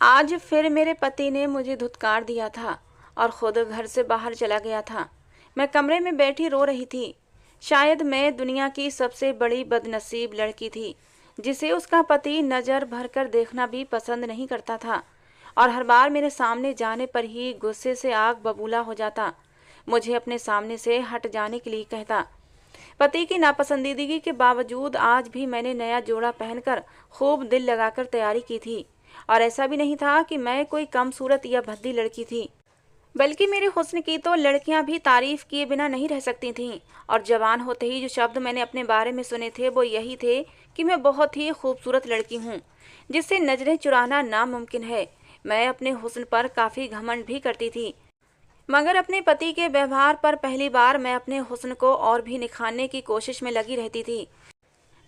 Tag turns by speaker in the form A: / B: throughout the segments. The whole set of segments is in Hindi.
A: आज फिर मेरे पति ने मुझे धुतकार दिया था और खुद घर से बाहर चला गया था। मैं कमरे में बैठी रो रही थी। शायद मैं दुनिया की सबसे बड़ी बदनसीब लड़की थी, जिसे उसका पति नज़र भरकर देखना भी पसंद नहीं करता था और हर बार मेरे सामने जाने पर ही गुस्से से आग बबूला हो जाता। मुझे अपने सामने से हट जाने के लिए कहता। पति की नापसंदीदगी के बावजूद आज भी मैंने नया जोड़ा पहनकर खूब दिल लगाकर तैयारी की थी। और ऐसा भी नहीं था कि मैं कोई कम सूरत या भद्दी लड़की थी, बल्कि मेरे हुस्न की तो लड़कियां भी तारीफ किए बिना नहीं रह सकती थीं। और जवान होते ही जो शब्द मैंने अपने बारे में सुने थे वो यही थे कि मैं बहुत ही खूबसूरत लड़की हूँ, जिससे नजरें चुराना नामुमकिन है। मैं अपने हुस्न पर काफ़ी घमंड भी करती थी, मगर अपने पति के व्यवहार पर पहली बार मैं अपने हुस्न को और भी निखारने की कोशिश में लगी रहती थी।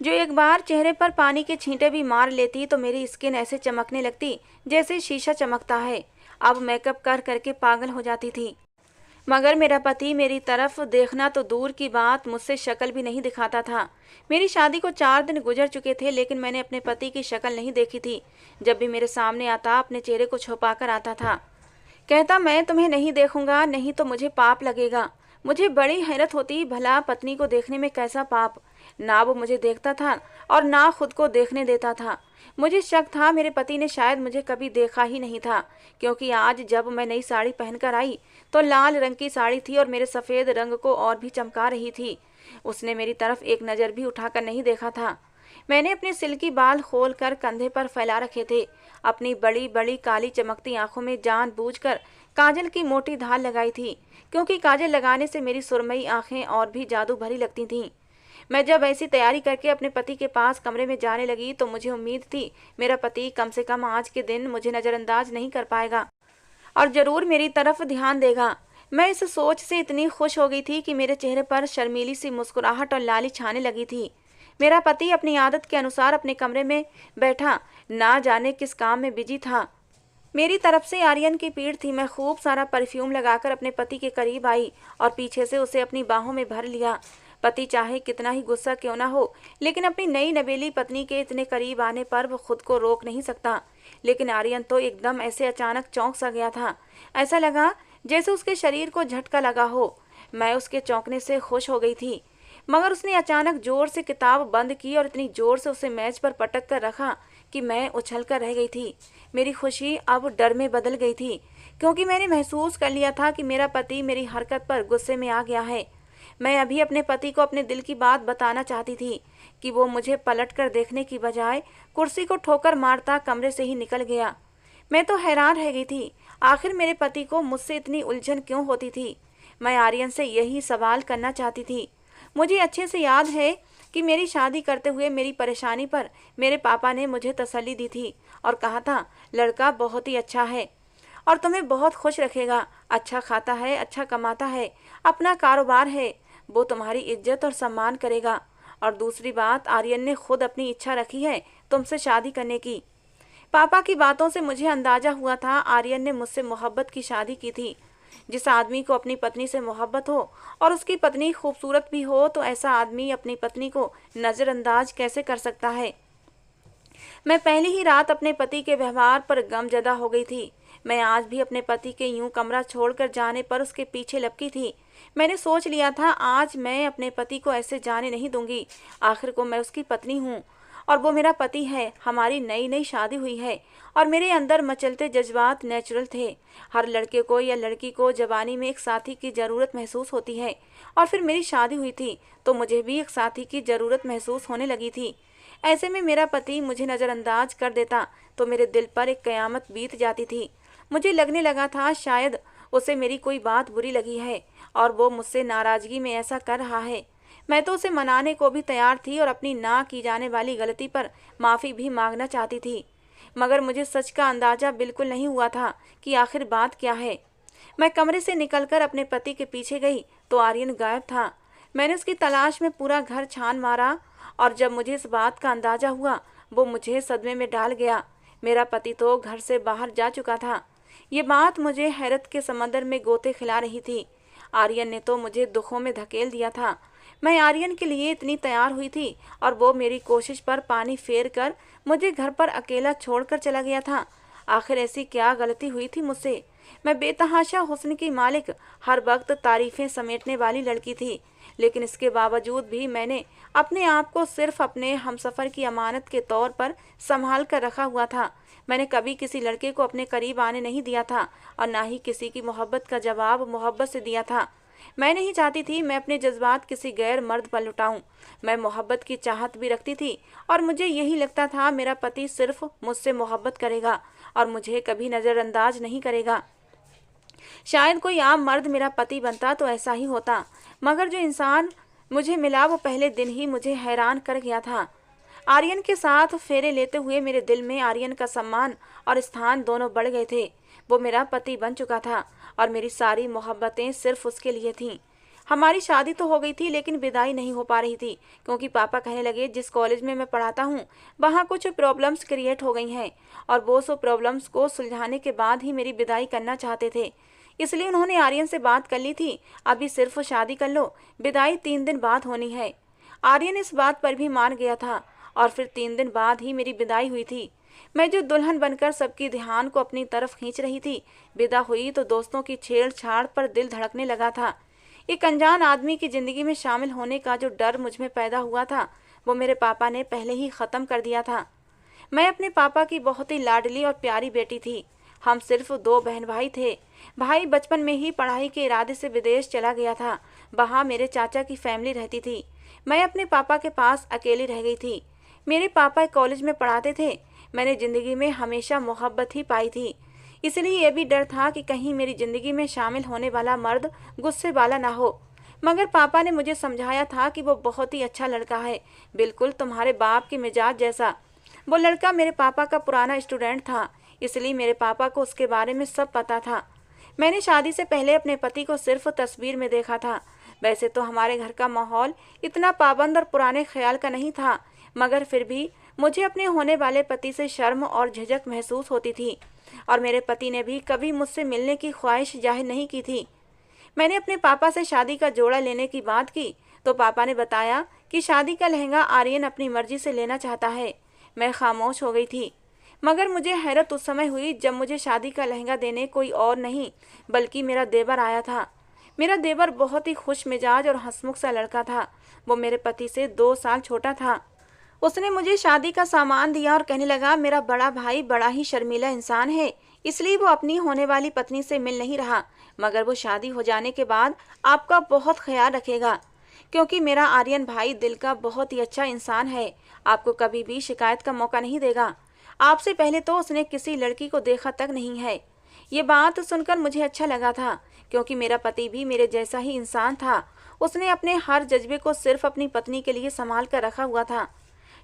A: जो एक बार चेहरे पर पानी के छींटे भी मार लेती तो मेरी स्किन ऐसे चमकने लगती जैसे शीशा चमकता है। अब मेकअप कर करके पागल हो जाती थी, मगर मेरा पति मेरी तरफ देखना तो दूर की बात, मुझसे शक्ल भी नहीं दिखाता था। मेरी शादी को 4 दिन गुजर चुके थे, लेकिन मैंने अपने पति की शक्ल नहीं देखी थी। जब भी मेरे सामने आता अपने चेहरे को छुपाकर आता था। कहता, मैं तुम्हें नहीं देखूंगा, नहीं तो मुझे पाप लगेगा। मुझे बड़ी हैरत होती, भला पत्नी को देखने में कैसा पाप। ना वो मुझे देखता था और ना खुद को देखने देता था। मुझे शक था मेरे पति ने शायद मुझे कभी देखा ही नहीं था, क्योंकि आज जब मैं नई साड़ी पहनकर आई तो लाल रंग की साड़ी थी और मेरे सफ़ेद रंग को और भी चमका रही थी। उसने मेरी तरफ एक नज़र भी उठाकर नहीं देखा था। मैंने अपने सिल्की बाल खोलकर कंधे पर फैला रखे थे। अपनी बड़ी बड़ी काली चमकती आंखों में जानबूझकर काजल की मोटी धार लगाई थी, क्योंकि काजल लगाने से मेरी सुरमई आंखें और भी जादू भरी लगती थीं। मैं जब ऐसी तैयारी करके अपने पति के पास कमरे में जाने लगी तो मुझे उम्मीद थी मेरा पति कम से कम आज के दिन मुझे नज़रअंदाज नहीं कर पाएगा और ज़रूर मेरी तरफ ध्यान देगा। मैं इस सोच से इतनी खुश हो गई थी कि मेरे चेहरे पर शर्मीली सी मुस्कुराहट और लाली छाने लगी थी। मेरा पति अपनी आदत के अनुसार अपने कमरे में बैठा ना जाने किस काम में बिजी था। मेरी तरफ से आर्यन की पीड़ थी। मैं खूब सारा परफ्यूम लगाकर अपने पति के करीब आई और पीछे से उसे अपनी बाहों में भर लिया। पति चाहे कितना ही गुस्सा क्यों ना हो, लेकिन अपनी नई नवेली पत्नी के इतने करीब आने पर वो खुद को रोक नहीं सकता। लेकिन आर्यन तो एकदम ऐसे अचानक चौंक सा गया था। ऐसा लगा जैसे उसके शरीर को झटका लगा हो। मैं उसके चौंकने से खुश हो गई थी, मगर उसने अचानक जोर से किताब बंद की और इतनी जोर से उसे मेज पर पटक कर रखा कि मैं उछल कर रह गई थी। मेरी खुशी अब डर में बदल गई थी, क्योंकि मैंने महसूस कर लिया था कि मेरा पति मेरी हरकत पर गुस्से में आ गया है। मैं अभी अपने पति को अपने दिल की बात बताना चाहती थी कि वो मुझे पलट कर देखने की बजाय कुर्सी को ठोकर मारता कमरे से ही निकल गया। मैं तो हैरान रह गई थी, आखिर मेरे पति को मुझसे इतनी उलझन क्यों होती थी। मैं आर्यन से यही सवाल करना चाहती थी। मुझे अच्छे से याद है कि मेरी शादी करते हुए मेरी परेशानी पर मेरे पापा ने मुझे तसल्ली दी थी और कहा था, लड़का बहुत ही अच्छा है और तुम्हें बहुत खुश रखेगा। अच्छा खाता है, अच्छा कमाता है, अपना कारोबार है, वो तुम्हारी इज्जत और सम्मान करेगा। और दूसरी बात, आर्यन ने खुद अपनी इच्छा रखी है तुमसे शादी करने की। पापा की बातों से मुझे अंदाजा हुआ था आर्यन ने मुझसे मोहब्बत की शादी की थी। जिस आदमी को अपनी पत्नी से मोहब्बत हो और उसकी पत्नी खूबसूरत भी हो, तो ऐसा आदमी अपनी पत्नी को नज़रअंदाज कैसे कर सकता है। मैं पहली ही रात अपने पति के व्यवहार पर गमजदा हो गई थी। मैं आज भी अपने पति के यूं कमरा छोड़कर जाने पर उसके पीछे लपकी थी। मैंने सोच लिया था आज मैं अपने पति को ऐसे जाने नहीं दूंगी। आखिर को मैं उसकी पत्नी हूँ और वो मेरा पति है। हमारी नई नई शादी हुई है और मेरे अंदर मचलते जज्बात नेचुरल थे। हर लड़के को या लड़की को जवानी में एक साथी की ज़रूरत महसूस होती है, और फिर मेरी शादी हुई थी तो मुझे भी एक साथी की ज़रूरत महसूस होने लगी थी। ऐसे में मेरा पति मुझे नज़रअंदाज कर देता तो मेरे दिल पर एक क़यामत बीत जाती थी। मुझे लगने लगा था शायद उसे मेरी कोई बात बुरी लगी है और वो मुझसे नाराज़गी में ऐसा कर रहा है। मैं तो उसे मनाने को भी तैयार थी और अपनी ना की जाने वाली गलती पर माफ़ी भी मांगना चाहती थी, मगर मुझे सच का अंदाज़ा बिल्कुल नहीं हुआ था कि आखिर बात क्या है। मैं कमरे से निकलकर अपने पति के पीछे गई तो आर्यन गायब था। मैंने उसकी तलाश में पूरा घर छान मारा और जब मुझे इस बात का अंदाज़ा हुआ वो मुझे सदमे में डाल गया। मेरा पति तो घर से बाहर जा चुका था। ये बात मुझे हैरत के समंदर में गोते खिला रही थी। आर्यन ने तो मुझे दुखों में धकेल दिया था। मैं आर्यन के लिए इतनी तैयार हुई थी और वो मेरी कोशिश पर पानी फेर कर मुझे घर पर अकेला छोड़कर चला गया था। आखिर ऐसी क्या गलती हुई थी मुझसे? मैं बेतहाशा हुस्न की मालिक, हर वक्त तारीफें समेटने वाली लड़की थी, लेकिन इसके बावजूद भी मैंने अपने आप को सिर्फ अपने हमसफ़र की अमानत के तौर पर संभाल कर रखा हुआ था। मैंने कभी किसी लड़के को अपने करीब आने नहीं दिया था और ना ही किसी की मोहब्बत का जवाब मोहब्बत से दिया था। मैं नहीं चाहती थी मैं अपने जज्बात किसी गैर मर्द पर लुटाऊं। मैं मोहब्बत की चाहत भी रखती थी और मुझे यही लगता था मेरा पति सिर्फ मुझसे मोहब्बत करेगा और मुझे कभी नज़रअंदाज नहीं करेगा। शायद कोई आम मर्द मेरा पति बनता तो ऐसा ही होता, मगर जो इंसान मुझे मिला वो पहले दिन ही मुझे हैरान कर गया था। आर्यन के साथ फेरे लेते हुए मेरे दिल में आर्यन का सम्मान और स्थान दोनों बढ़ गए थे। वो मेरा पति बन चुका था और मेरी सारी मोहब्बतें सिर्फ उसके लिए थीं। हमारी शादी तो हो गई थी लेकिन विदाई नहीं हो पा रही थी, क्योंकि पापा कहने लगे जिस कॉलेज में मैं पढ़ाता हूँ वहाँ कुछ प्रॉब्लम्स क्रिएट हो गई हैं और वो सब प्रॉब्लम्स को सुलझाने के बाद ही मेरी विदाई करना चाहते थे। इसलिए उन्होंने आर्यन से बात कर ली थी, अभी सिर्फ शादी कर लो, विदाई 3 दिन बाद होनी है। आर्यन इस बात पर भी मान गया था और फिर 3 दिन बाद ही मेरी विदाई हुई थी। मैं जो दुल्हन बनकर सबकी ध्यान को अपनी तरफ खींच रही थी, विदा हुई तो दोस्तों की छेड़छाड़ पर दिल धड़कने लगा था। एक अनजान आदमी की जिंदगी में शामिल होने का जो डर मुझ में पैदा हुआ था वो मेरे पापा ने पहले ही ख़त्म कर दिया था। मैं अपने पापा की बहुत ही लाडली और प्यारी बेटी थी। हम सिर्फ 2 बहन भाई थे। भाई बचपन में ही पढ़ाई के इरादे से विदेश चला गया था। वहाँ मेरे चाचा की फैमिली रहती थी। मैं अपने पापा के पास अकेली रह गई थी। मेरे पापा एक कॉलेज में पढ़ाते थे। मैंने ज़िंदगी में हमेशा मोहब्बत ही पाई थी, इसलिए यह भी डर था कि कहीं मेरी ज़िंदगी में शामिल होने वाला मर्द गुस्से वाला ना हो। मगर पापा ने मुझे समझाया था कि वो बहुत ही अच्छा लड़का है, बिल्कुल तुम्हारे बाप के मिजाज जैसा। वो लड़का मेरे पापा का पुराना स्टूडेंट था, इसलिए मेरे पापा को उसके बारे में सब पता था। मैंने शादी से पहले अपने पति को सिर्फ तस्वीर में देखा था। वैसे तो हमारे घर का माहौल इतना पाबंद और पुराने ख्याल का नहीं था, मगर फिर भी मुझे अपने होने वाले पति से शर्म और झिझक महसूस होती थी और मेरे पति ने भी कभी मुझसे मिलने की ख्वाहिश जाहिर नहीं की थी। मैंने अपने पापा से शादी का जोड़ा लेने की बात की तो पापा ने बताया कि शादी का लहंगा आर्यन अपनी मर्जी से लेना चाहता है। मैं खामोश हो गई थी, मगर मुझे हैरत उस समय हुई जब मुझे शादी का लहंगा देने कोई और नहीं बल्कि मेरा देवर आया था। मेरा देवर बहुत ही खुश मिजाज और हंसमुख सा लड़का था। वो मेरे पति से 2 साल छोटा था। उसने मुझे शादी का सामान दिया और कहने लगा मेरा बड़ा भाई बड़ा ही शर्मीला इंसान है, इसलिए वो अपनी होने वाली पत्नी से मिल नहीं रहा, मगर वो शादी हो जाने के बाद आपका बहुत ख्याल रखेगा, क्योंकि मेरा आर्यन भाई दिल का बहुत ही अच्छा इंसान है, आपको कभी भी शिकायत का मौका नहीं देगा। आपसे पहले तो उसने किसी लड़की को देखा तक नहीं है। ये बात सुनकर मुझे अच्छा लगा था, क्योंकि मेरा पति भी मेरे जैसा ही इंसान था। उसने अपने हर जज्बे को सिर्फ अपनी पत्नी के लिए संभाल कर रखा हुआ था।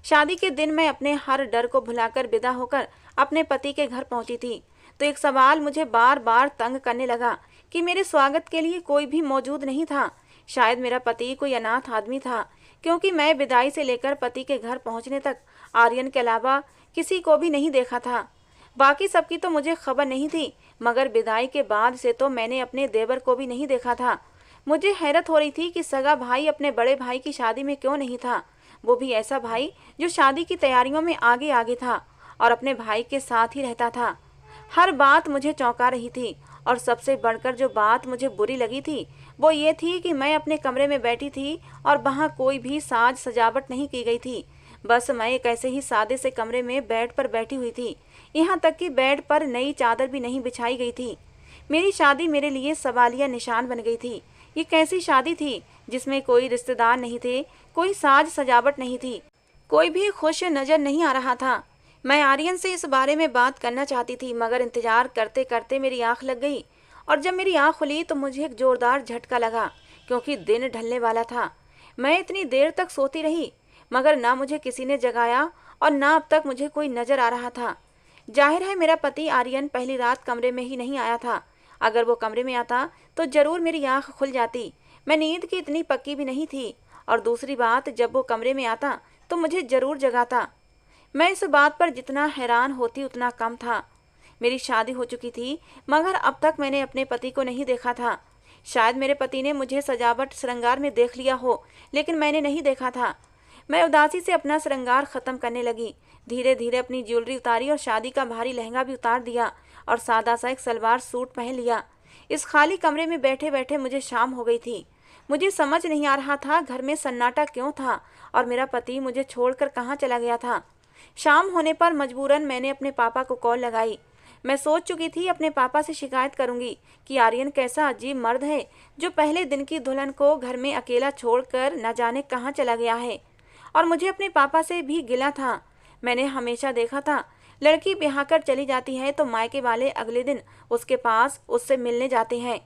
A: शादी के दिन मैं अपने हर डर को भुलाकर विदा होकर अपने पति के घर पहुंची थी तो एक सवाल मुझे बार बार तंग करने लगा कि मेरे स्वागत के लिए कोई भी मौजूद नहीं था। शायद मेरा पति कोई अनाथ आदमी था, क्योंकि मैं विदाई से लेकर पति के घर पहुंचने तक आर्यन के अलावा किसी को भी नहीं देखा था। बाकी सबकी तो मुझे खबर नहीं थी, मगर विदाई के बाद से तो मैंने अपने देवर को भी नहीं देखा था। मुझे हैरत हो रही थी कि सगा भाई अपने बड़े भाई की शादी में क्यों नहीं था, वो भी ऐसा भाई जो शादी की तैयारियों में आगे आगे था और अपने भाई के साथ ही रहता था। हर बात मुझे चौंका रही थी और सबसे बढ़कर जो बात मुझे बुरी लगी थी वो ये थी कि मैं अपने कमरे में बैठी थी और वहाँ कोई भी साज सजावट नहीं की गई थी। बस मैं एक ऐसे ही सादे से कमरे में बेड पर बैठी हुई थी, यहाँ तक कि बेड पर नई चादर भी नहीं बिछाई गई थी। मेरी शादी मेरे लिए सवालिया निशान बन गई थी। ये कैसी शादी थी जिसमें कोई रिश्तेदार नहीं थे, कोई साज सजावट नहीं थी, कोई भी खुश नज़र नहीं आ रहा था। मैं आर्यन से इस बारे में बात करना चाहती थी, मगर इंतजार करते करते मेरी आंख लग गई और जब मेरी आंख खुली तो मुझे एक जोरदार झटका लगा, क्योंकि दिन ढलने वाला था। मैं इतनी देर तक सोती रही, मगर ना मुझे किसी ने जगाया और ना अब तक मुझे कोई नज़र आ रहा था। जाहिर है मेरा पति आर्यन पहली रात कमरे में ही नहीं आया था। अगर वो कमरे में आता तो ज़रूर मेरी आंख खुल जाती। मैं नींद की इतनी पक्की भी नहीं थी, और दूसरी बात, जब वो कमरे में आता तो मुझे ज़रूर जगाता। मैं इस बात पर जितना हैरान होती उतना कम था। मेरी शादी हो चुकी थी, मगर अब तक मैंने अपने पति को नहीं देखा था। शायद मेरे पति ने मुझे सजावट श्रृंगार में देख लिया हो, लेकिन मैंने नहीं देखा था। मैं उदासी से अपना श्रृंगार खत्म करने लगी। धीरे धीरे अपनी ज्वेलरी उतारी और शादी का भारी लहंगा भी उतार दिया और सादा सा एक सलवार सूट पहन लिया। इस खाली कमरे में बैठे बैठे मुझे शाम हो गई थी। मुझे समझ नहीं आ रहा था घर में सन्नाटा क्यों था और मेरा पति मुझे छोड़कर कहाँ चला गया था। शाम होने पर मजबूरन मैंने अपने पापा को कॉल लगाई। मैं सोच चुकी थी अपने पापा से शिकायत करूंगी कि आर्यन कैसा अजीब मर्द है जो पहले दिन की दुल्हन को घर में अकेला छोड़कर न जाने कहाँ चला गया है। और मुझे अपने पापा से भी गिला था। मैंने हमेशा देखा था लड़की ब्याह कर चली जाती है तो मायके वाले अगले दिन उसके पास उससे मिलने जाते हैं।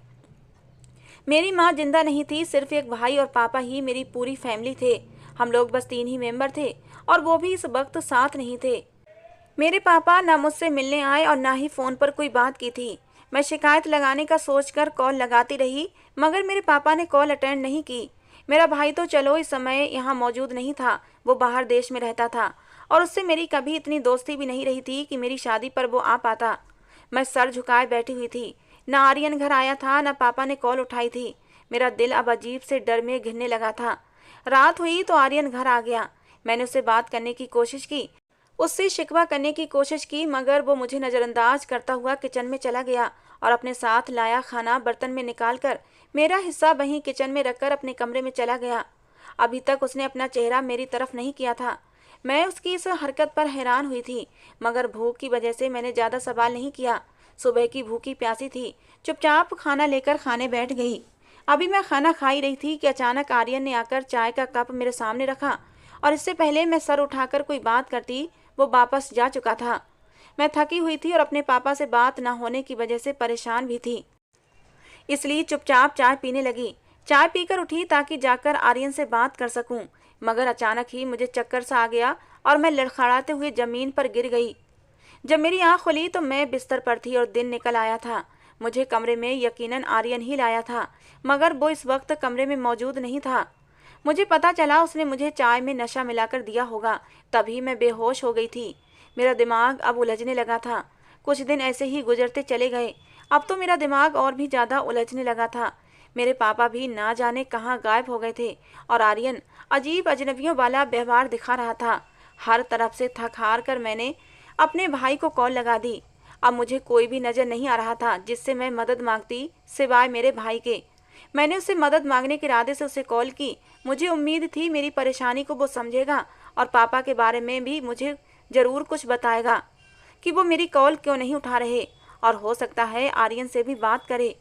A: मेरी माँ जिंदा नहीं थी, सिर्फ एक भाई और पापा ही मेरी पूरी फैमिली थे। हम लोग बस 3 ही मेंबर थे और वो भी इस वक्त साथ नहीं थे। मेरे पापा ना मुझसे मिलने आए और ना ही फ़ोन पर कोई बात की थी। मैं शिकायत लगाने का सोचकर कॉल लगाती रही मगर मेरे पापा ने कॉल अटेंड नहीं की। मेरा भाई तो चलो इस समय यहाँ मौजूद नहीं था, वो बाहर देश में रहता था और उससे मेरी कभी इतनी दोस्ती भी नहीं रही थी कि मेरी शादी पर वो आ पाता। मैं सर झुकाए बैठी हुई थी। ना आर्यन घर आया था, ना पापा ने कॉल उठाई थी। मेरा दिल अब अजीब से डर में घिरने लगा था। रात हुई तो आर्यन घर आ गया। मैंने उससे बात करने की कोशिश की, उससे शिकवा करने की कोशिश की मगर वो मुझे नज़रअंदाज करता हुआ किचन में चला गया और अपने साथ लाया खाना बर्तन में निकालकर मेरा हिस्सा वहीं किचन में रखकर अपने कमरे में चला गया। अभी तक उसने अपना चेहरा मेरी तरफ नहीं किया था। मैं उसकी इस हरकत पर हैरान हुई थी मगर भूख की वजह से मैंने ज़्यादा सवाल नहीं किया। सुबह की भूखी प्यासी थी, चुपचाप खाना लेकर खाने बैठ गई। अभी मैं खाना खा ही रही थी कि अचानक आर्यन ने आकर चाय का कप मेरे सामने रखा और इससे पहले मैं सर उठाकर कोई बात करती वो वापस जा चुका था। मैं थकी हुई थी और अपने पापा से बात ना होने की वजह से परेशान भी थी, इसलिए चुपचाप चाय पीने लगी। चाय पीकर उठी ताकि जाकर आर्यन से बात कर सकूं मगर अचानक ही मुझे चक्कर सा आ गया और मैं लड़खड़ाते हुए ज़मीन पर गिर गई। जब मेरी आँख खुली तो मैं बिस्तर पर थी और दिन निकल आया था। मुझे कमरे में यकीनन आर्यन ही लाया था मगर वो इस वक्त कमरे में मौजूद नहीं था। मुझे पता चला उसने मुझे चाय में नशा मिलाकर दिया होगा, तभी मैं बेहोश हो गई थी। मेरा दिमाग अब उलझने लगा था। कुछ दिन ऐसे ही गुजरते चले गए। अब तो मेरा दिमाग और भी ज़्यादा उलझने लगा था। मेरे पापा भी ना जाने कहाँ गायब हो गए थे और आर्यन अजीब अजनबियों वाला व्यवहार दिखा रहा था। हर तरफ से थक हार कर मैंने अपने भाई को कॉल लगा दी। अब मुझे कोई भी नज़र नहीं आ रहा था जिससे मैं मदद मांगती सिवाय मेरे भाई के। मैंने उससे मदद मांगने के इरादे से उसे कॉल की। मुझे उम्मीद थी मेरी परेशानी को वो समझेगा और पापा के बारे में भी मुझे ज़रूर कुछ बताएगा कि वो मेरी कॉल क्यों नहीं उठा रहे और हो सकता है आर्यन से भी बात करे।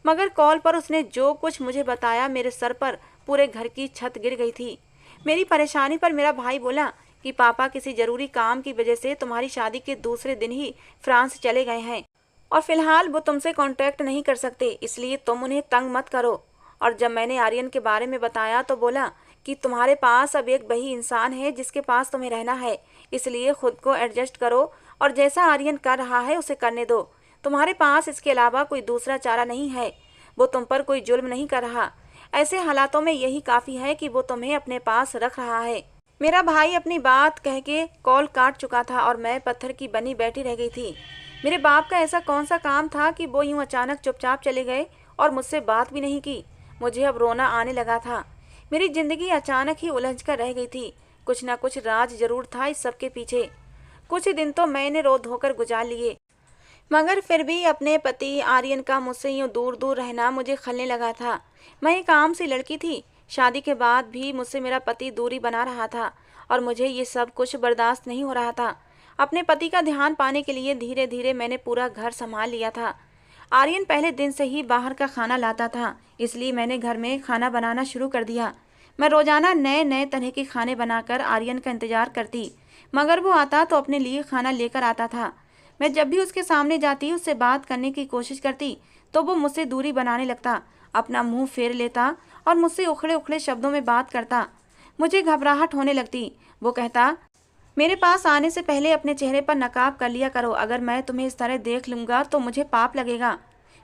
A: मगर कॉल पर उसने जो कुछ मुझे बताया मेरे सर पर पूरे घर की छत गिर गई थी। मेरी परेशानी पर मेरा भाई बोला कि पापा किसी ज़रूरी काम की वजह से तुम्हारी शादी के दूसरे दिन ही फ्रांस चले गए हैं और फिलहाल वो तुमसे कांटेक्ट नहीं कर सकते, इसलिए तुम उन्हें तंग मत करो। और जब मैंने आर्यन के बारे में बताया तो बोला कि तुम्हारे पास अब एक वही इंसान है जिसके पास तुम्हें रहना है, इसलिए खुद को एडजस्ट करो और जैसा आर्यन कर रहा है उसे करने दो। तुम्हारे पास इसके अलावा कोई दूसरा चारा नहीं है। वो तुम पर कोई जुल्म नहीं कर रहा। ऐसे हालातों में यही काफ़ी है कि वो तुम्हें अपने पास रख रहा है। मेरा भाई अपनी बात कह के कॉल काट चुका था और मैं पत्थर की बनी बैठी रह गई थी। मेरे बाप का ऐसा कौन सा काम था कि वो यूं अचानक चुपचाप चले गए और मुझसे बात भी नहीं की। मुझे अब रोना आने लगा था। मेरी जिंदगी अचानक ही उलझ कर रह गई थी। कुछ ना कुछ राज जरूर था इस सब के पीछे। कुछ दिन तो मैंने रो धोकर गुजार लिए मगर फिर भी अपने पति आर्यन का मुझसे यूं दूर दूर रहना मुझे खलने लगा था। मैं एक आम सी लड़की थी। शादी के बाद भी मुझसे मेरा पति दूरी बना रहा था और मुझे ये सब कुछ बर्दाश्त नहीं हो रहा था। अपने पति का ध्यान पाने के लिए धीरे धीरे मैंने पूरा घर संभाल लिया था। आर्यन पहले दिन से ही बाहर का खाना लाता था, इसलिए मैंने घर में खाना बनाना शुरू कर दिया। मैं रोजाना नए नए तरह के खाने बनाकर आर्यन का इंतजार करती मगर वो आता तो अपने लिए खाना लेकर आता था। मैं जब भी उसके सामने जाती उससे बात करने की कोशिश करती तो वो मुझसे दूरी बनाने लगता, अपना मुंह फेर लेता और मुझसे उखड़े उखड़े शब्दों में बात करता। मुझे घबराहट होने लगती। वो कहता, मेरे पास आने से पहले अपने चेहरे पर नकाब कर लिया करो, अगर मैं तुम्हें इस तरह देख लूँगा तो मुझे पाप लगेगा।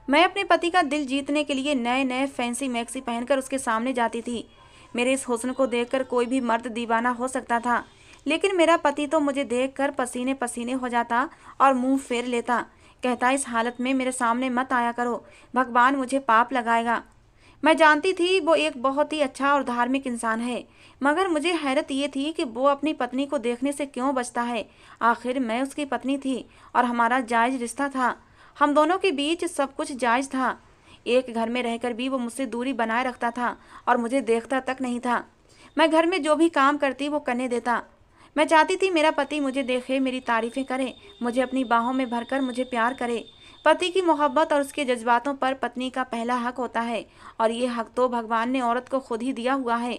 A: मैं अपने पति का दिल जीतने के लिए नए नए फैंसी मैक्सी पहनकर उसके सामने जाती थी। मेरे इस हुस्न को देखकर कोई भी मर्द दीवाना हो सकता था, लेकिन मेरा पति तो मुझे देखकर पसीने पसीने हो जाता और मुंह फेर लेता। कहता, इस हालत में मेरे सामने मत आया करो, भगवान मुझे पाप लगाएगा। मैं जानती थी वो एक बहुत ही अच्छा और धार्मिक इंसान है, मगर मुझे हैरत ये थी कि वो अपनी पत्नी को देखने से क्यों बचता है। आखिर मैं उसकी पत्नी थी और हमारा जायज रिश्ता था। हम दोनों के बीच सब कुछ जायज था। एक घर में रहकर भी वो मुझसे दूरी बनाए रखता था और मुझे देखता तक नहीं था। मैं घर में जो भी काम करती वो करने देता। मैं चाहती थी मेरा पति मुझे देखे, मेरी तारीफें करे, मुझे अपनी बाहों में भरकर मुझे प्यार करे। पति की मोहब्बत और उसके जज्बातों पर पत्नी का पहला हक होता है और ये हक तो भगवान ने औरत को खुद ही दिया हुआ है।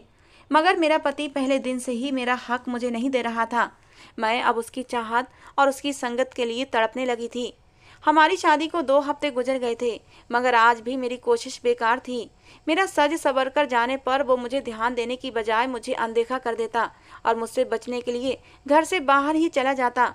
A: मगर मेरा पति पहले दिन से ही मेरा हक मुझे नहीं दे रहा था। मैं अब उसकी चाहत और उसकी संगत के लिए तड़पने लगी थी। हमारी शादी को 2 हफ्ते गुजर गए थे, मगर आज भी मेरी कोशिश बेकार थी। मेरा सज सवर कर जाने पर वो मुझे ध्यान देने की बजाय मुझे अनदेखा कर देता और मुझसे बचने के लिए घर से बाहर ही चला जाता।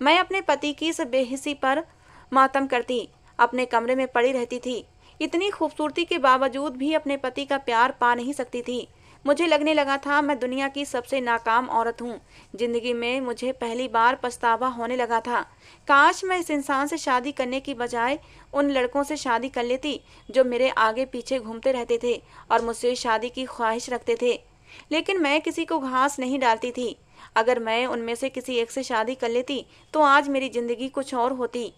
A: मैं अपने पति की इस बेहिसी पर मातम करती, अपने कमरे में पड़ी रहती थी। इतनी खूबसूरती के बावजूद भी अपने पति का प्यार पा नहीं सकती थी। मुझे लगने लगा था मैं दुनिया की सबसे नाकाम औरत हूँ। जिंदगी में मुझे पहली बार पछतावा होने लगा था। काश मैं इस इंसान से शादी करने की बजाय उन लड़कों से शादी कर लेती जो मेरे आगे पीछे घूमते रहते थे और मुझसे शादी की ख्वाहिश रखते थे। लेकिन मैं किसी को घास नहीं डालती थी। अगर मैं उनमें से किसी एक से शादी कर लेती तो आज मेरी जिंदगी कुछ और होती।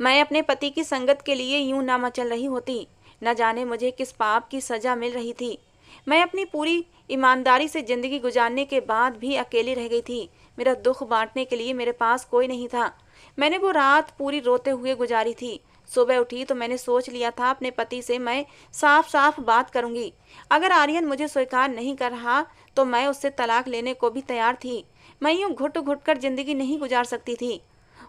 A: मैं अपने पति की संगत के लिए यूं ना मचल रही होती। न जाने मुझे किस पाप की सजा मिल रही थी। मैं अपनी पूरी ईमानदारी से जिंदगी गुजारने के बाद भी अकेली रह गई थी। मेरा दुख बांटने के लिए मेरे पास कोई नहीं था। मैंने वो रात पूरी रोते हुए गुजारी थी। सुबह उठी तो मैंने सोच लिया था अपने पति से मैं साफ साफ बात करूंगी। अगर आर्यन मुझे स्वीकार नहीं कर रहा तो मैं उससे तलाक लेने को भी तैयार थी। मैं यूं घुट घुट कर जिंदगी नहीं गुजार सकती थी।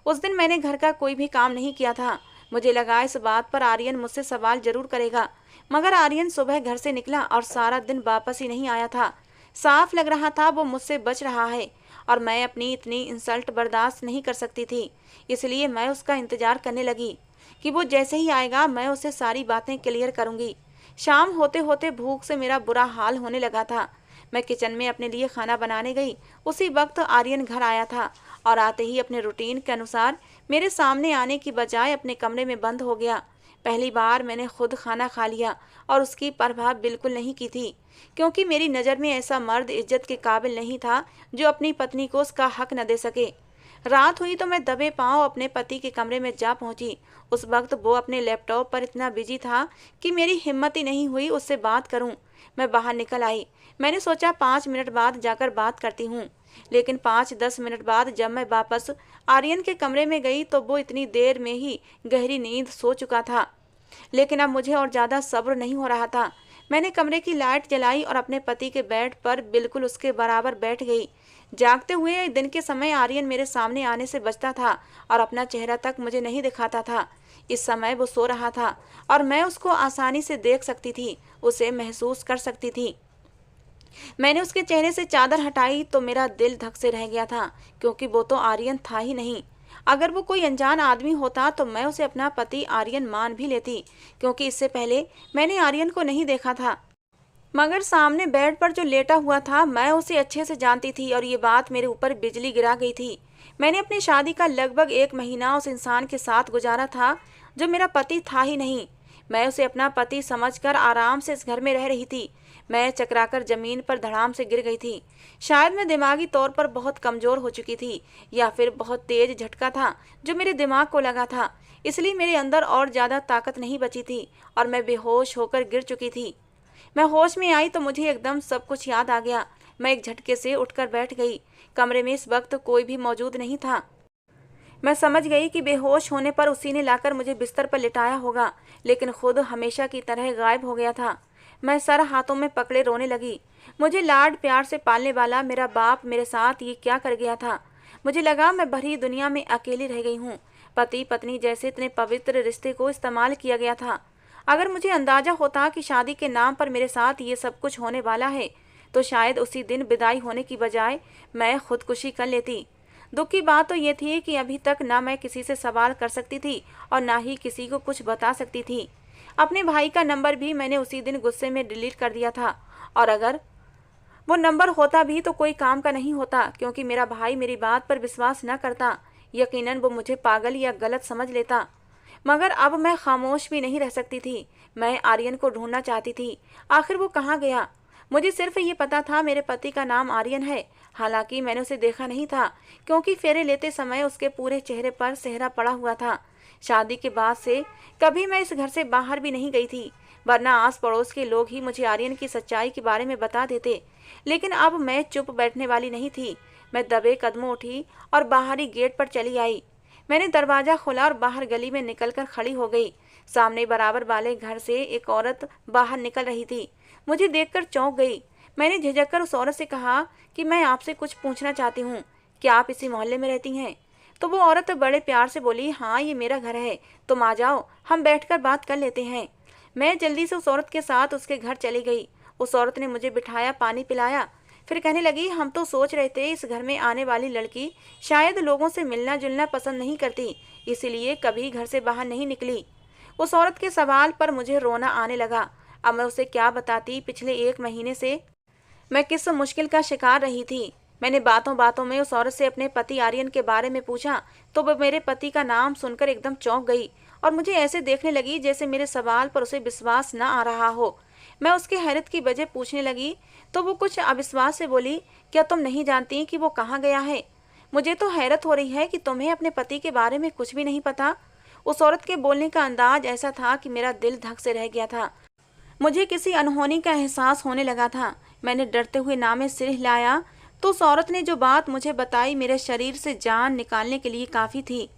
A: उस दिन मैंने घर का कोई भी काम नहीं किया था। मुझे लगा इस बात पर आर्यन मुझसे सवाल जरूर करेगा, मगर आर्यन सुबह घर से निकला और सारा दिन वापस ही नहीं आया था। साफ लग रहा था वो मुझसे बच रहा है और मैं अपनी इतनी इंसल्ट बर्दाश्त नहीं कर सकती थी। इसलिए मैं उसका इंतजार करने लगी कि वो जैसे ही आएगा मैं उसे सारी बातें क्लियर करूंगी। शाम होते होते भूख से मेरा बुरा हाल होने लगा था। मैं किचन में अपने लिए खाना बनाने गई। उसी वक्त आर्यन घर आया था और आते ही अपने रूटीन के अनुसार मेरे सामने आने की बजाय अपने कमरे में बंद हो गया। पहली बार मैंने खुद खाना खा लिया और उसकी परवाह बिल्कुल नहीं की थी, क्योंकि मेरी नज़र में ऐसा मर्द इज्जत के काबिल नहीं था जो अपनी पत्नी को उसका हक न दे सके। रात हुई तो मैं दबे पांव अपने पति के कमरे में जा पहुंची। उस वक्त वो अपने लैपटॉप पर इतना बिजी था कि मेरी हिम्मत ही नहीं हुई उससे बात करूं। मैं बाहर निकल आई। मैंने सोचा 5 मिनट बाद जाकर बात करती हूँ, लेकिन 5-10 मिनट बाद जब मैं वापस आर्यन के कमरे में गई तो वो इतनी देर में ही गहरी नींद सो चुका था। लेकिन अब मुझे और ज़्यादा सब्र नहीं हो रहा था। मैंने कमरे की लाइट जलाई और अपने पति के बेड पर बिल्कुल उसके बराबर बैठ गई। जागते हुए दिन के समय आर्यन मेरे सामने आने से बचता था और अपना चेहरा तक मुझे नहीं दिखाता था। इस समय वो सो रहा था और मैं उसको आसानी से देख सकती थी, उसे महसूस कर सकती थी। मैंने उसके चेहरे से चादर हटाई तो मेरा दिल धक से रह गया था, क्योंकि वो तो आर्यन था ही नहीं। अगर वो कोई अनजान आदमी होता तो मैं उसे अपना पति आर्यन मान भी लेती, क्योंकि इससे पहले मैंने आर्यन को नहीं देखा था। मगर सामने बेड पर जो लेटा हुआ था मैं उसे अच्छे से जानती थी और ये बात मेरे ऊपर बिजली गिरा गई थी। मैंने अपनी शादी का लगभग 1 महीना उस इंसान के साथ गुजारा था जो मेरा पति था ही नहीं। मैं उसे अपना पति समझकर आराम से इस घर में रह रही थी। मैं चकराकर जमीन पर धड़ाम से गिर गई थी। शायद मैं दिमागी तौर पर बहुत कमजोर हो चुकी थी या फिर बहुत तेज झटका था जो मेरे दिमाग को लगा था, इसलिए मेरे अंदर और ज़्यादा ताकत नहीं बची थी और मैं बेहोश होकर गिर चुकी थी। मैं होश में आई तो मुझे एकदम सब कुछ याद आ गया। मैं एक झटके से उठकर बैठ गई। कमरे में इस वक्त कोई भी मौजूद नहीं था। मैं समझ गई कि बेहोश होने पर उसी ने लाकर मुझे बिस्तर पर लिटाया होगा, लेकिन खुद हमेशा की तरह गायब हो गया था। मैं सर हाथों में पकड़े रोने लगी। मुझे लाड प्यार से पालने वाला मेरा बाप मेरे साथ ये क्या कर गया था। मुझे लगा मैं भरी दुनिया में अकेली रह गई हूँ। पति पत्नी जैसे इतने पवित्र रिश्ते को इस्तेमाल किया गया था। अगर मुझे अंदाजा होता कि शादी के नाम पर मेरे साथ ये सब कुछ होने वाला है तो शायद उसी दिन विदाई होने की बजाय मैं खुदकुशी कर लेती। दुख की बात तो ये थी कि अभी तक ना मैं किसी से सवाल कर सकती थी और ना ही किसी को कुछ बता सकती थी। अपने भाई का नंबर भी मैंने उसी दिन गुस्से में डिलीट कर दिया था, और अगर वो नंबर होता भी तो कोई काम का नहीं होता, क्योंकि मेरा भाई मेरी बात पर विश्वास न करता। यकीनन वो मुझे पागल या गलत समझ लेता। मगर अब मैं खामोश भी नहीं रह सकती थी। मैं आर्यन को ढूंढना चाहती थी। आखिर वो कहाँ गया? मुझे सिर्फ ये पता था मेरे पति का नाम आर्यन है। हालांकि मैंने उसे देखा नहीं था, क्योंकि फेरे लेते समय उसके पूरे चेहरे पर सेहरा पड़ा हुआ था। शादी के बाद से कभी मैं इस घर से बाहर भी नहीं गई थी, वरना आस पड़ोस के लोग ही मुझे आर्यन की सच्चाई के बारे में बता देते। लेकिन अब मैं चुप बैठने वाली नहीं थी। मैं दबे कदमों उठी और बाहरी गेट पर चली आई। मैंने दरवाजा खोला और बाहर गली में निकलकर खड़ी हो गई। सामने बराबर वाले घर से एक औरत बाहर निकल रही थी। मुझे देखकर चौंक गई। मैंने झिझककर उस औरत से कहा कि मैं आपसे कुछ पूछना चाहती हूँ, क्या आप इसी मोहल्ले में रहती हैं? तो वो औरत बड़े प्यार से बोली, हाँ ये मेरा घर है, तुम आ जाओ, हम बैठकर बात कर लेते हैं। मैं जल्दी से उस औरत के साथ उसके घर चली गई। उस औरत ने मुझे बिठाया, पानी पिलाया, फिर कहने लगी, हम तो सोच रहे थे इस घर में आने वाली लड़की शायद लोगों से मिलना जुलना पसंद नहीं करती, इसीलिए कभी घर से बाहर नहीं निकली। उस औरत के सवाल पर मुझे रोना आने लगा। अब मैं उसे क्या बताती पिछले 1 महीने से मैं किस मुश्किल का शिकार रही थी। मैंने बातों बातों में उस औरत से अपने पति आर्यन के बारे में पूछा तो वह मेरे पति का नाम सुनकर एकदम चौंक गई और मुझे ऐसे देखने लगी जैसे मेरे सवाल पर उसे विश्वास न आ रहा हो। मैं उसकी हैरत की वजह पूछने लगी तो वो कुछ अविश्वास से बोली, क्या तुम नहीं जानती कि वो कहाँ गया है? मुझे तो हैरत हो रही है कि तुम्हें अपने पति के बारे में कुछ भी नहीं पता। उस औरत के बोलने का अंदाज ऐसा था कि मेरा दिल धक से रह गया था। मुझे किसी अनहोनी का एहसास होने लगा था। मैंने डरते हुए नाम में सिर हिलाया तो उस औरत ने जो बात मुझे बताई मेरे शरीर से जान निकालने के लिए काफ़ी थी।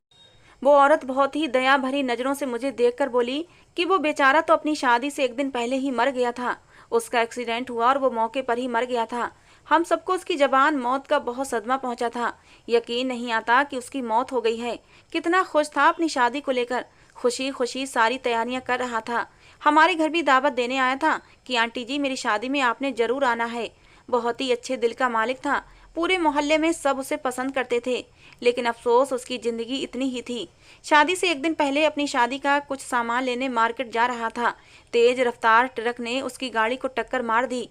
A: वो औरत बहुत ही दया भरी नज़रों से मुझे देखकर बोली कि वो बेचारा तो अपनी शादी से 1 दिन पहले ही मर गया था। उसका एक्सीडेंट हुआ और वो मौके पर ही मर गया था। हम सबको उसकी जबान मौत का बहुत सदमा पहुंचा था। यकीन नहीं आता कि उसकी मौत हो गई है। कितना खुश था अपनी शादी को लेकर, खुशी खुशी सारी तैयारियां कर रहा था। हमारे घर भी दावत देने आया था कि आंटी जी मेरी शादी में आपने जरूर आना है। बहुत ही अच्छे दिल का मालिक था। पूरे मोहल्ले में सब उसे पसंद करते थे। लेकिन अफसोस उसकी जिंदगी इतनी ही थी। शादी से 1 दिन पहले अपनी शादी का कुछ सामान लेने मार्केट जा रहा था। तेज रफ्तार ट्रक ने उसकी गाड़ी को टक्कर मार दी।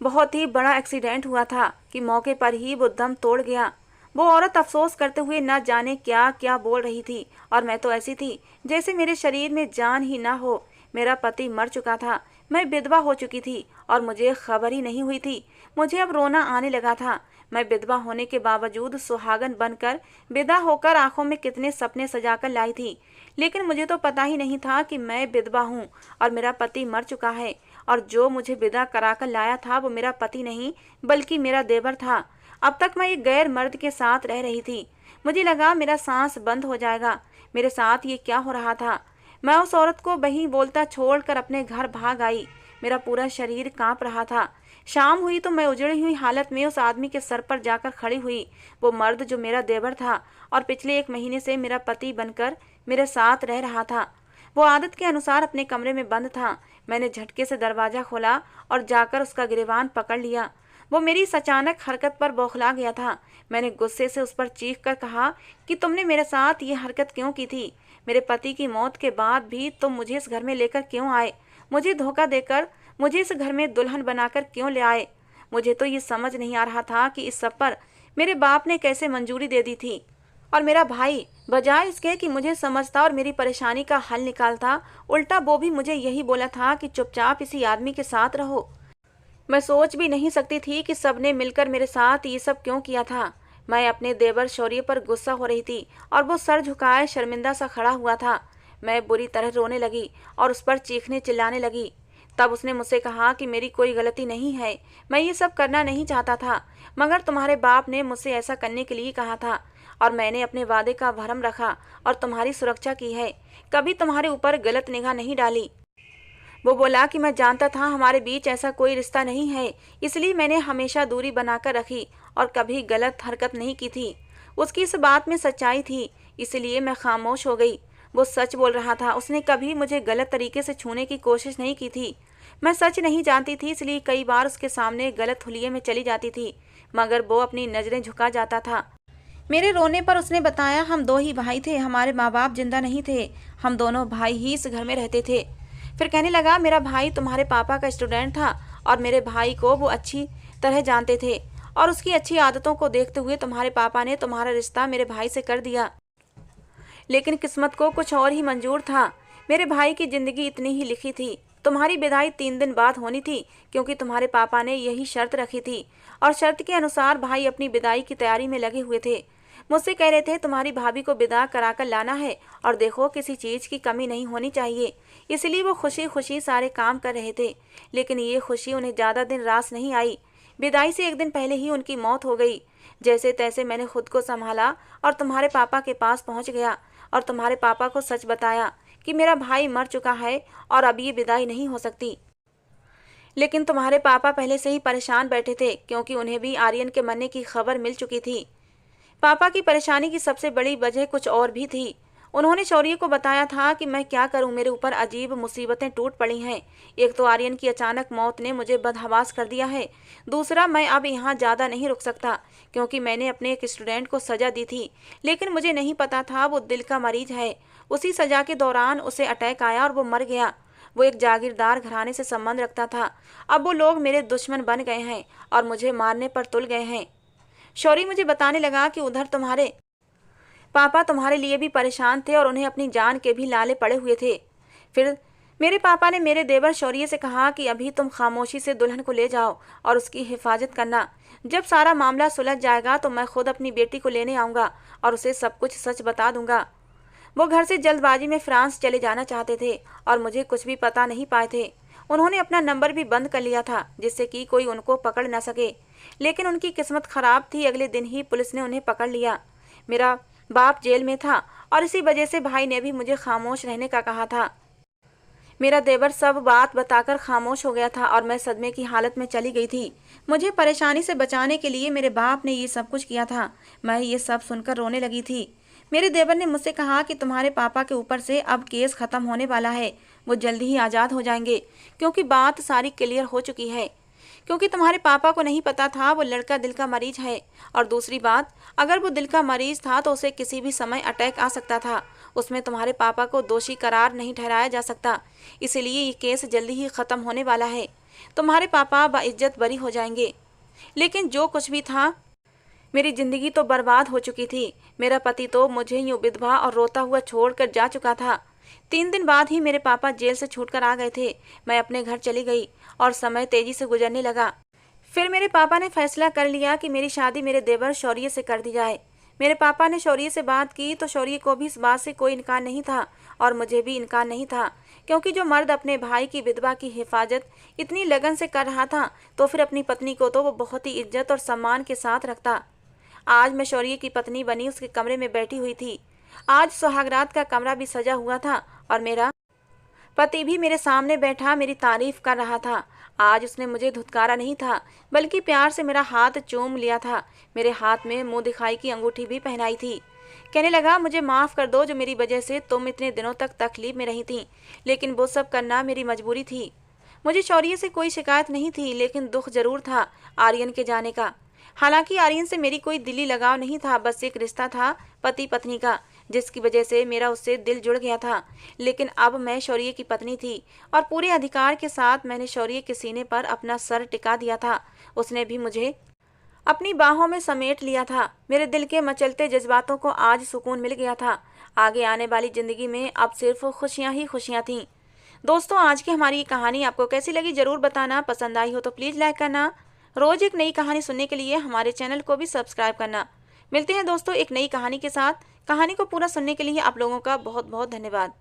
A: बहुत ही बड़ा एक्सीडेंट हुआ था कि मौके पर ही वो दम तोड़ गया। वो औरत अफसोस करते हुए न जाने क्या क्या बोल रही थी और मैं तो ऐसी थी जैसे मेरे शरीर में जान ही ना हो। मेरा पति मर चुका था, मैं विधवा हो चुकी थी और मुझे खबर ही नहीं हुई थी। मुझे अब रोना आने लगा था। मैं विधवा होने के बावजूद सुहागन बनकर विदा होकर आंखों में कितने सपने सजाकर लाई थी। लेकिन मुझे तो पता ही नहीं था कि मैं विधवा हूँ और मेरा पति मर चुका है और जो मुझे विदा कराकर लाया था वो मेरा पति नहीं बल्कि मेरा देवर था। अब तक मैं एक गैर मर्द के साथ रह रही थी। मुझे लगा मेरा सांस बंद हो जाएगा। मेरे साथ ये क्या हो रहा था? मैं उस औरत को वहीं बोलता छोड़कर अपने घर भाग आई। मेरा पूरा शरीर कांप रहा था। शाम हुई तो मैं उजड़ी हुई हालत में उस आदमी के सर पर जाकर खड़ी हुई। वो मर्द जो मेरा देवर था और पिछले 1 महीने से मेरा पति बनकर मेरे साथ रह रहा था, वो आदत के अनुसार अपने कमरे में बंद था। मैंने झटके से दरवाजा खोला और जाकर उसका गिरबान पकड़ लिया। वो मेरी इस अचानक हरकत पर बौखला गया था। मैंने गुस्से से उस पर चीख कर कहा कि तुमने मेरे साथ ये हरकत क्यों की थी? मेरे पति की मौत के बाद भी तुम मुझे इस घर में लेकर क्यों आए? मुझे धोखा देकर मुझे इस घर में दुल्हन बनाकर क्यों ले आए? मुझे तो ये समझ नहीं आ रहा था कि इस सब पर मेरे बाप ने कैसे मंजूरी दे दी थी। और मेरा भाई बजाय इसके कि मुझे समझता और मेरी परेशानी का हल निकालता, उल्टा वो भी मुझे यही बोला था कि चुपचाप इसी आदमी के साथ रहो। मैं सोच भी नहीं सकती थी कि सबने मिलकर मेरे साथ ये सब क्यों किया था। मैं अपने देवर शौर्य पर गुस्सा हो रही थी और वो सर झुकाए शर्मिंदा सा खड़ा हुआ था। मैं बुरी तरह रोने लगी और उस पर चीखने चिल्लाने लगी। तब उसने मुझसे कहा कि मेरी कोई गलती नहीं है, मैं ये सब करना नहीं चाहता था, मगर तुम्हारे बाप ने मुझसे ऐसा करने के लिए कहा था और मैंने अपने वादे का भरम रखा और तुम्हारी सुरक्षा की है, कभी तुम्हारे ऊपर गलत निगाह नहीं डाली। वो बोला कि मैं जानता था हमारे बीच ऐसा कोई रिश्ता नहीं है, इसलिए मैंने हमेशा दूरी बनाकर रखी और कभी गलत हरकत नहीं की थी। उसकी इस बात में सच्चाई थी, इसलिए मैं खामोश हो गई। वो सच बोल रहा था, उसने कभी मुझे गलत तरीके से छूने की कोशिश नहीं की थी। मैं सच नहीं जानती थी, इसलिए कई बार उसके सामने गलत हुलिये में चली जाती थी, मगर वो अपनी नज़रें झुका जाता था। मेरे रोने पर उसने बताया, हम 2 ही भाई थे, हमारे माँ बाप जिंदा नहीं थे, हम दोनों भाई ही इस घर में रहते थे। फिर कहने लगा, मेरा भाई तुम्हारे पापा का स्टूडेंट था और मेरे भाई को वो अच्छी तरह जानते थे और उसकी अच्छी आदतों को देखते हुए तुम्हारे पापा ने तुम्हारा रिश्ता मेरे भाई से कर दिया। लेकिन किस्मत को कुछ और ही मंजूर था। मेरे भाई की जिंदगी इतनी ही लिखी थी। तुम्हारी विदाई 3 दिन बाद होनी थी, क्योंकि तुम्हारे पापा ने यही शर्त रखी थी, और शर्त के अनुसार भाई अपनी विदाई की तैयारी में लगे हुए थे। मुझसे कह रहे थे तुम्हारी भाभी को विदा कराकर लाना है, और देखो किसी चीज की कमी नहीं होनी चाहिए। इसलिए वो खुशी खुशी सारे काम कर रहे थे। लेकिन ये खुशी उन्हें ज्यादा दिन रास नहीं आई। विदाई से 1 दिन पहले ही उनकी मौत हो गई। जैसे तैसे मैंने खुद को संभाला और तुम्हारे पापा के पास पहुंच गया, और तुम्हारे पापा को सच बताया कि मेरा भाई मर चुका है और अब ये विदाई नहीं हो सकती। लेकिन तुम्हारे पापा पहले से ही परेशान बैठे थे, क्योंकि उन्हें भी आर्यन के मरने की खबर मिल चुकी थी। पापा की परेशानी की सबसे बड़ी वजह कुछ और भी थी। उन्होंने शौर्य को बताया था कि मैं क्या करूं, मेरे ऊपर अजीब मुसीबतें टूट पड़ी हैं। एक तो आर्यन की अचानक मौत ने मुझे बदहवास कर दिया है। दूसरा, मैं अब यहाँ ज़्यादा नहीं रुक सकता, क्योंकि मैंने अपने एक स्टूडेंट को सजा दी थी, लेकिन मुझे नहीं पता था वो दिल का मरीज है। उसी सजा के दौरान उसे अटैक आया और वो मर गया। वो एक जागीरदार घराने से संबंध रखता था। अब वो लोग मेरे दुश्मन बन गए हैं और मुझे मारने पर तुल गए हैं। शौर्य मुझे बताने लगा कि उधर तुम्हारे पापा तुम्हारे लिए भी परेशान थे और उन्हें अपनी जान के भी लाले पड़े हुए थे। फिर मेरे पापा ने मेरे देवर शौर्य से कहा कि अभी तुम खामोशी से दुल्हन को ले जाओ और उसकी हिफाजत करना। जब सारा मामला सुलझ जाएगा तो मैं खुद अपनी बेटी को लेने आऊँगा और उसे सब कुछ सच बता दूंगा। वो घर से जल्दबाजी में फ्रांस चले जाना चाहते थे और मुझे कुछ भी पता नहीं पाए थे। उन्होंने अपना नंबर भी बंद कर लिया था, जिससे कि कोई उनको पकड़ न सके। लेकिन उनकी किस्मत खराब थी, अगले दिन ही पुलिस ने उन्हें पकड़ लिया। मेरा बाप जेल में था और इसी वजह से भाई ने भी मुझे खामोश रहने का कहा था। मेरा देवर सब बात बताकर खामोश हो गया था और मैं सदमे की हालत में चली गई थी। मुझे परेशानी से बचाने के लिए मेरे बाप ने ये सब कुछ किया था। मैं ये सब सुनकर रोने लगी थी। मेरे देवर ने मुझसे कहा कि तुम्हारे पापा के ऊपर से अब केस खत्म होने वाला है, वो जल्दी ही आज़ाद हो जाएंगे, क्योंकि बात सारी क्लियर हो चुकी है। क्योंकि तुम्हारे पापा को नहीं पता था वो लड़का दिल का मरीज है, और दूसरी बात, अगर वो दिल का मरीज था तो उसे किसी भी समय अटैक आ सकता था। उसमें तुम्हारे पापा को दोषी करार नहीं ठहराया जा सकता। इसलिए ये केस जल्दी ही ख़त्म होने वाला है। तुम्हारे पापा बाइज्जत बरी हो जाएंगे। लेकिन जो कुछ भी था, मेरी ज़िंदगी तो बर्बाद हो चुकी थी। मेरा पति तो मुझे यूँ विधवा और रोता हुआ छोड़कर जा चुका था। 3 दिन बाद ही मेरे पापा जेल से छूटकर आ गए थे। मैं अपने घर चली गई और समय तेजी से गुजरने लगा। फिर मेरे पापा ने फैसला कर लिया कि मेरी शादी मेरे देवर शौर्य से कर दी जाए। मेरे पापा ने शौर्य से बात की तो शौर्य को भी इस बात से कोई इनकार नहीं था और मुझे भी इनकार नहीं था, क्योंकि जो मर्द अपने भाई की विधवा की हिफाजत इतनी लगन से कर रहा था तो फिर अपनी पत्नी को तो वो बहुत ही इज्जत और सम्मान के साथ रखता। आज मैं शौर्य की पत्नी बनी उसके कमरे में बैठी हुई थी। आज सुहागरात का कमरा भी सजा हुआ था और मेरा पति भी मेरे सामने बैठा मेरी तारीफ कर रहा था। आज उसने मुझे धुतकारा नहीं था, बल्कि प्यार से मेरा हाथ चूम लिया था। मेरे हाथ में मुंह दिखाई की अंगूठी भी पहनाई थी। कहने लगा, मुझे माफ़ कर दो जो मेरी वजह से तुम इतने दिनों तक तकलीफ में रही थी, लेकिन वो सब करना मेरी मजबूरी थी। मुझे शौर्य से कोई शिकायत नहीं थी, लेकिन दुख जरूर था आर्यन के जाने का। हालांकि आर्यन से मेरी कोई दिली लगाव नहीं था, बस एक रिश्ता था पति पत्नी का, जिसकी वजह से मेरा उससे दिल जुड़ गया था। लेकिन अब मैं शौर्य की पत्नी थी और पूरे अधिकार के साथ मैंने शौर्य के सीने पर अपना सर टिका दिया था। उसने भी मुझे अपनी बाहों में समेट लिया था। मेरे दिल के मचलते जज्बातों को आज सुकून मिल गया था। आगे आने वाली ज़िंदगी में अब सिर्फ खुशियाँ ही खुशियाँ थीं। दोस्तों, आज की हमारी कहानी आपको कैसी लगी ज़रूर बताना। पसंद आई हो तो प्लीज़ लाइक करना। रोज़ एक नई कहानी सुनने के लिए हमारे चैनल को भी सब्सक्राइब करना। मिलते हैं दोस्तों एक नई कहानी के साथ। कहानी को पूरा सुनने के लिए आप लोगों का बहुत बहुत धन्यवाद।